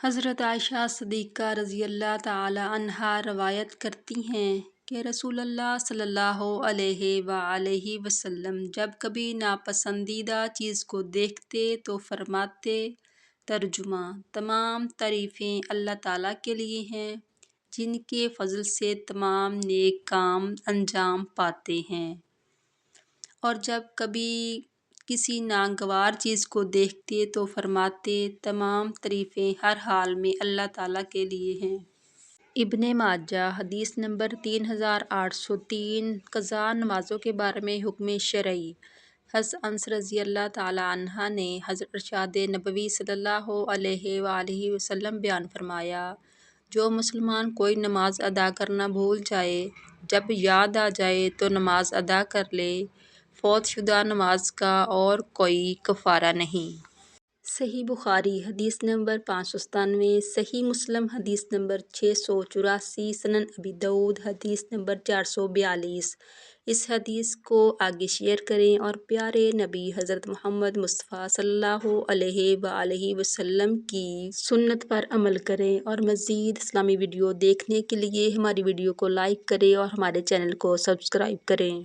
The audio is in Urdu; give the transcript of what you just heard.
حضرت عائشہ صدیقہ رضی اللہ تعالی عنہا روایت کرتی ہیں کہ رسول اللہ صلی اللہ علیہ وآلہ وسلم جب کبھی ناپسندیدہ چیز کو دیکھتے تو فرماتے، ترجمہ: تمام تعریفیں اللہ تعالیٰ کے لیے ہیں جن کے فضل سے تمام نیک کام انجام پاتے ہیں، اور جب کبھی کسی ناگوار چیز کو دیکھتے تو فرماتے، تمام تعریفیں ہر حال میں اللہ تعالیٰ کے لیے ہیں۔ ابن ماجہ حدیث نمبر 3803۔ قضا نمازوں کے بارے میں حکم شرعی۔ حضرت انس رضی اللہ تعالیٰ عنہ نے حضرت ارشاد نبوی صلی اللہ علیہ وآلہ وسلم بیان فرمایا، جو مسلمان کوئی نماز ادا کرنا بھول جائے، جب یاد آ جائے تو نماز ادا کر لے، فوت شدہ نماز کا اور کوئی کفارہ نہیں۔ صحیح بخاری حدیث نمبر 597۔ صحیح مسلم حدیث نمبر 684۔ سنن ابی داؤد حدیث نمبر 442۔ اس حدیث کو آگے شیئر کریں اور پیارے نبی حضرت محمد مصطفیٰ صلی اللہ علیہ وآلہ وسلم کی سنت پر عمل کریں، اور مزید اسلامی ویڈیو دیکھنے کے لیے ہماری ویڈیو کو لائک کریں اور ہمارے چینل کو سبسکرائب کریں۔